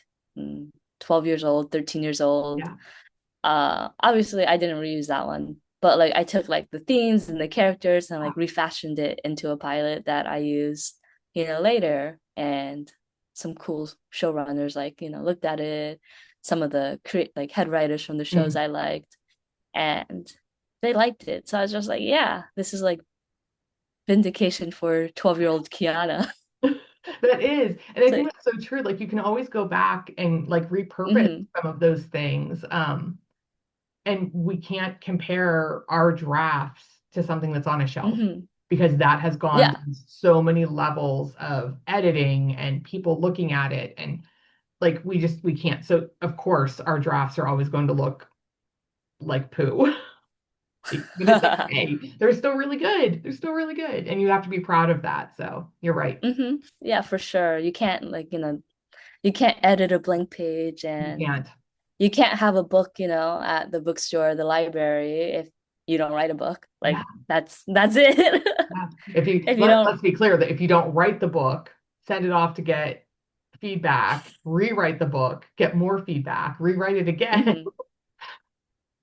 12 years old, 13 years old, Yeah. obviously I didn't reuse that one. But like I took like the themes and the characters and like refashioned it into a pilot that I used, later. And some cool showrunners like, looked at it, some of the like head writers from the shows Mhm. I liked, and they liked it. So I was just like, yeah, this is like vindication for 12-year-old Kianna. That is, and I So, think that's so true. Like you can always go back and like repurpose mm-hmm, some of those things. And we can't compare our drafts to something that's on a shelf mm-hmm. because that has gone Yeah. through so many levels of editing and people looking at it, and like we can't. So of course our drafts are always going to look like poo. But it's okay. They're still really good. They're still really good. And you have to be proud of that. So you're right. Mm-hmm. Yeah, for sure. You can't like, you can't edit a blank page, You and can't. you can't have a book, at the bookstore, the library, if you don't write a book. Yeah. Like that's it. Yeah. If you If you don't, let's be clear that if you don't write the book, send it off to get feedback, rewrite the book, get more feedback, rewrite it again, mhm,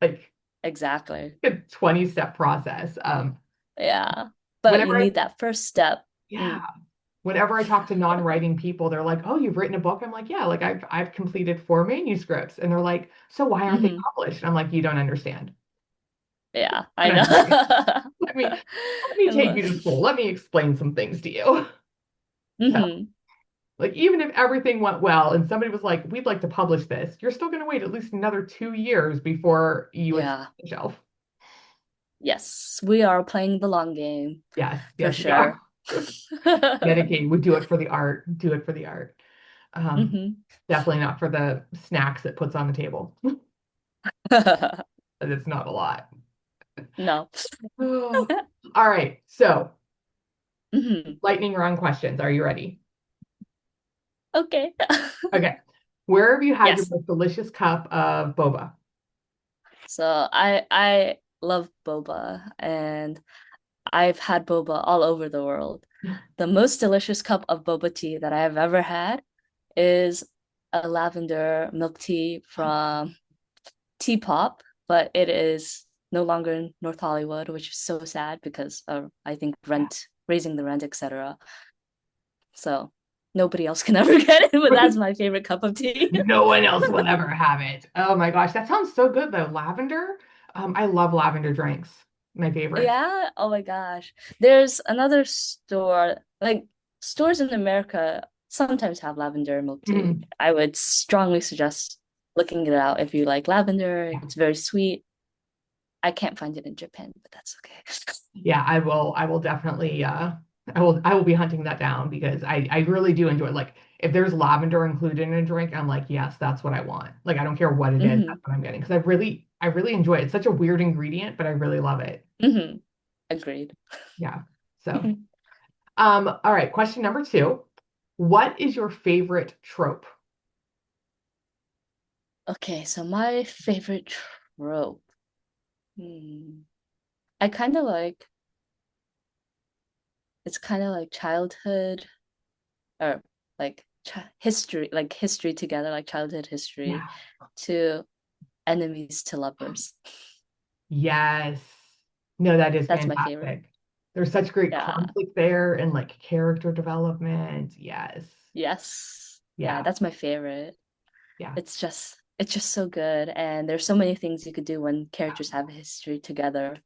like exactly. a 20-step process. Yeah. But you Whenever I, need that first step. yeah, Mm. whenever I talk to non-writing people, they're like, "Oh, you've written a book?" I'm like, "Yeah, like I've completed 4 manuscripts." And they're like, "So why aren't they Hmm. published?" I'm like, "You don't understand. Yeah, You I don't understand. know. Let me take you to school. Let me explain some things to you." So, Hmm. like, even if everything went well and somebody was like, "We'd like to publish this," you're still going to wait at least another 2 years before you would Yeah. the shelf. Yes, we are playing the long game Yes, for yes, we are. sure. Dedicated. We do it for the art. Do it for the art. Um, Hmm. Definitely not for the snacks it puts on the table. It's not a lot. No. Oh. All right. So, Hmm. lightning round questions. Are you ready? Okay. Okay. Where have you had your Yes. most delicious cup of boba? So I love boba, and I've had boba all over the world. The most delicious cup of boba tea that I have ever had is a lavender milk tea from Tea Pop, but it is no longer in North Hollywood, which is so sad because of, I think, rent, raising the rent, etc. So nobody else can ever get it, but that's my favorite cup of tea. No one else will ever have it. Oh my gosh, that sounds so good though. Lavender. I love lavender drinks. My favorite. Yeah. Oh my gosh. There's another store, like stores in America sometimes have lavender milk tea. Mhm. I would strongly suggest looking it out if you like lavender. Yeah. It's very sweet. I can't find it in Japan, but that's okay. Yeah, I will definitely I will be hunting that down because I really do enjoy it. Like if there's lavender included in a drink, I'm like, yes, that's what I want. Like I don't care what it is, that's Hmm. what I'm getting. Because I really enjoy it. It's such a weird ingredient, but I really love it. Hmm. Agreed. Yeah. So all right, question number two. What is your favorite trope? Okay, so my favorite trope. Hmm. I kind of like it's kind of like childhood, or like history, like history together, like childhood history Yeah. to enemies to lovers. Yes. No, that is That's my favorite. fantastic. There's such great Yeah. conflict there and like character development. Yes. Yes. Yeah, Yeah. that's my favorite. Yeah. It's just so good. And there's so many things you could do when characters have a history together,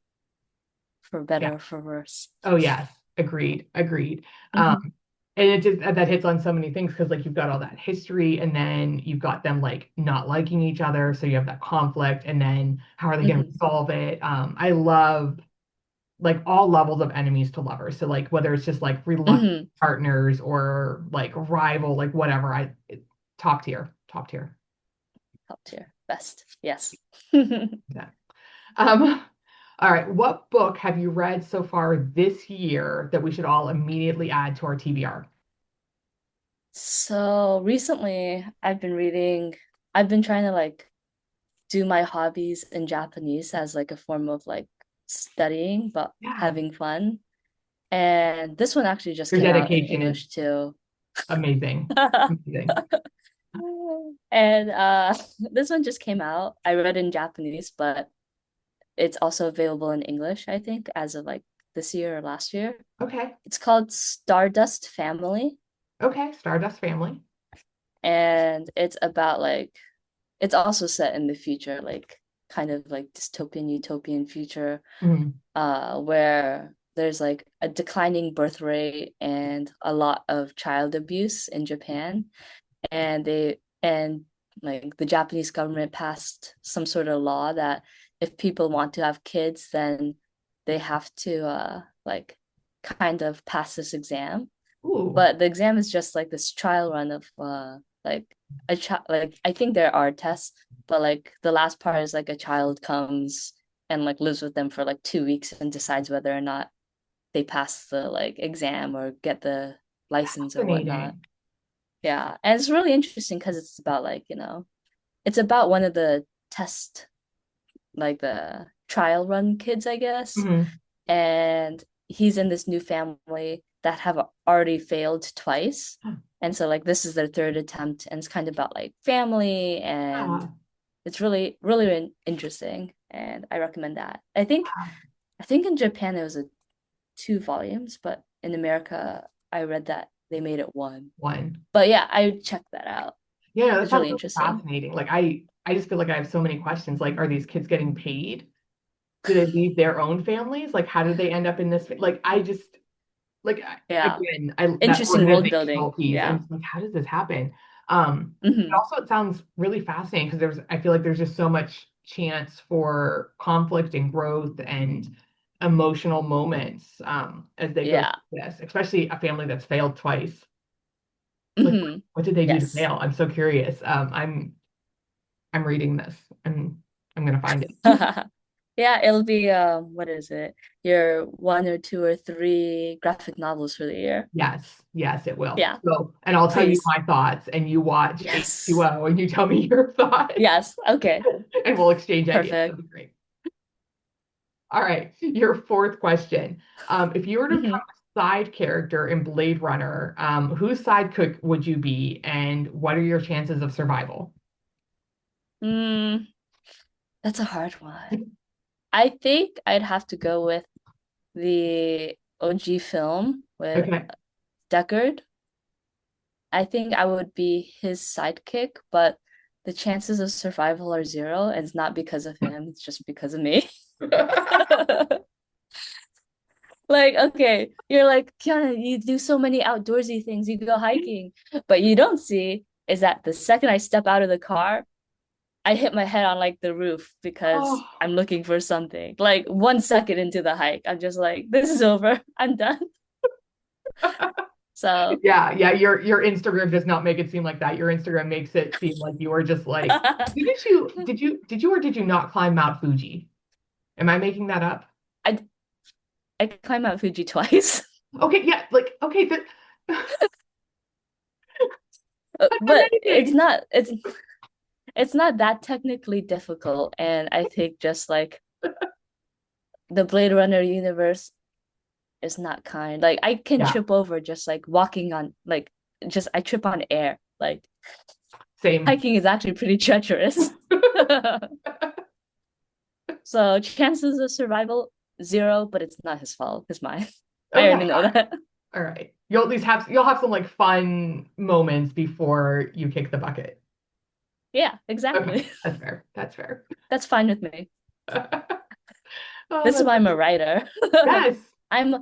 for Yeah. better or for worse. Oh, yes. Agreed. Agreed. Um, Hmm. and it just that hits on so many things because like you've got all that history and then you've got them like not liking each other. So you have that conflict and then how are they going to Hmm. resolve it? I love like all levels of enemies to lovers. So like whether it's just like reluctant Hmm. partners or like rival, like whatever. Top tier, top tier. Top tier. Best. Yes. Yeah. Um, all right. What book have you read so far this year that we should all immediately add to our TBR? So recently I've been trying to like do my hobbies in Japanese as like a form of like studying, but Yeah. having fun. And this one actually just Your came out in dedication is English too. amazing. Amazing. And this one just came out. I read in Japanese, but it's also available in English, I think, as of like this year or last year. Okay. It's called Stardust Family, Okay. Stardust Family. and it's about like it's also set in the future, like kind of like dystopian, utopian future, Mhm. where there's like a declining birth rate and a lot of child abuse in Japan. And like the Japanese government passed some sort of law that if people want to have kids, then they have to like kind of pass this exam. Ooh. But the exam is just like this trial run of like a child. Like I think there are tests, but like the last part is like a child comes and like lives with them for like 2 weeks and decides whether or not they pass the like exam or get the license or whatnot. Fascinating. Yeah, and it's really interesting because it's about like, it's about one of the test, like the trial run kids, I guess. Mhm. And he's in this new family that have already failed twice. And so like this is their third attempt, and it's kind of about like family, and Yeah. it's really, really interesting. And I recommend that. I think in Japan it was a 2 volumes, but in America I read that they made it one. One. But yeah, I checked that out. Yeah, no, that It's sounds really really interesting. fascinating. Like I just feel like I have so many questions. Like, are these kids getting paid? Do they leave their own families? Like, how did they end up in this? Like, I just like Yeah. again, I that Interesting world organizational building. piece. I'm Yeah. just like, how does this happen? But Hmm. also it sounds really fascinating because I feel like there's just so much chance for conflict and growth and emotional moments as they go Yeah. through this, especially a family that's failed twice. Like, Hmm. what did they do to Yes. fail? I'm so curious. I'm reading this and I'm gonna find it. Yeah, it'll be what is it? Your one or two or three graphic novels for the year. Yes, yes, it will. Yeah, So, and I'll tell you please. my thoughts, and you watch Yes. H2O, and you tell me your thoughts, Yes. Okay. and we'll exchange ideas. Perfect. That'd be great. All right, your fourth question. If you were to become Hmm. a side character in Blade Runner, whose sidekick would you be, and what are your chances of survival? Mm, that's a hard one. I think I'd have to go with the OG film with Okay. Deckard. I think I would be his sidekick, but the chances of survival are zero, and it's not because of him, it's just because of me. Like, okay, you're like, Kiana, you do so many outdoorsy things, you go hiking, but you don't see is that the second I step out of the car, I hit my head on like the roof because Oh. I'm looking for something. Like 1 second into the hike, I'm just like, this is over, I'm done. So, Yeah, yeah, your Instagram does not make it seem like that. Your Instagram makes it seem like you were just like, did you or did you not climb Mount Fuji? Am I making that up? I I climbed Mount Fuji twice. Okay, yeah, like okay, that's But amazing. it's not that technically difficult, and I think just like the Blade Runner universe is not kind. Like I can Yeah, trip over just like walking on like just I trip on air. Like same. hiking is actually pretty treacherous. So chances of survival, zero, but it's not his fault. It's mine. I Okay, already know that. all right. You'll at least have you'll have some like fun moments before you kick the bucket. Yeah, Okay, exactly. that's fair. That's fair. That's fine with me. Oh, This is that's why I'm a writer. yes. I'm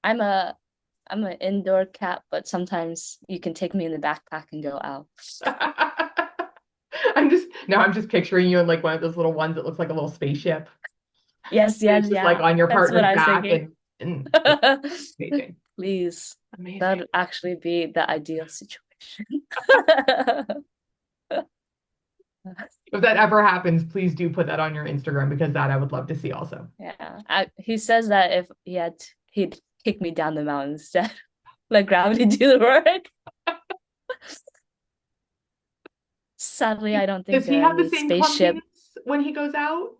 I'm a I'm an indoor cat, but sometimes you can take me in the backpack and go out. I'm just picturing you in like one of those little ones that looks like a little spaceship. Yes, It's yes, just like yeah. on your That's what partner's I was back thinking. and yeah, amazing. Please, that Amazing. would actually be the ideal situation. If that ever happens, please do put that on your Instagram because that I would love to see also. Yeah, he says that if he'd kick me down the mountain instead, let gravity do the work. Sadly, I don't think Does he there are have the any same spaceship. clumsiness when he goes out?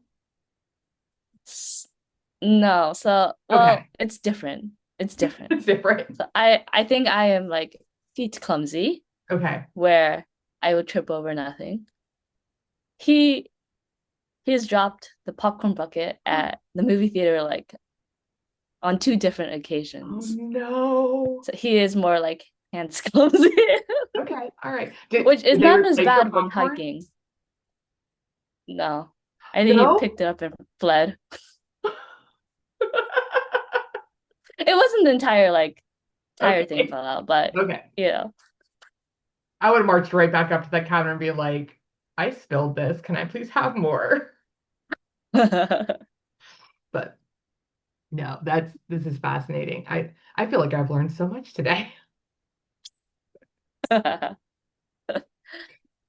No, so well, Okay. it's different. It's different. It's different. So I think I am like feet clumsy, Okay. where I would trip over nothing. He he's dropped the popcorn bucket at the movie theater like on two different Oh occasions. no. So he is more like hands clumsy, Okay. All right. which is Did they not as replace your bad when popcorn? hiking. No, I think he No? picked it up and fled. It wasn't the entire thing Okay. fell out, but Okay. you know. I would have marched right back up to that counter and be like, I spilled this. Can I please have more? But no, this is fascinating. I feel like I've learned so much today.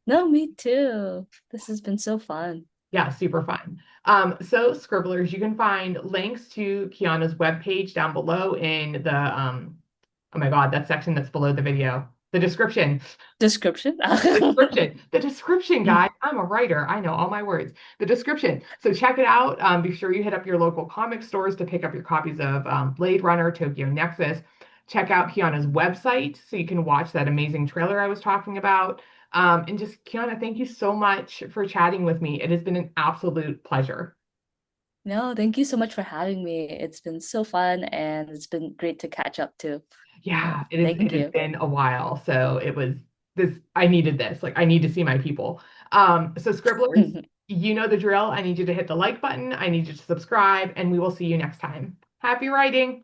No, me too. This has been so fun. Yeah, super fun. So Scribblers, you can find links to Kianna's webpage down below in the oh my God, that section that's below the video. The description. Description? The description, guys. I'm a writer. I know all my words. The description. So check it out. Be sure you hit up your local comic stores to pick up your copies of Blade Runner, Tokyo Nexus. Check out Kianna's website so you can watch that amazing trailer I was talking about. And just, Kianna, thank you so much for chatting with me. It has been an absolute pleasure. No, thank you so much for having me. It's been so fun and it's been great to catch up too. Yeah, it Thank has you. been a while. So it was this, I needed this. Like I need to see my people. So Scribblers, you know the drill. I need you to hit the like button. I need you to subscribe, and we will see you next time. Happy writing.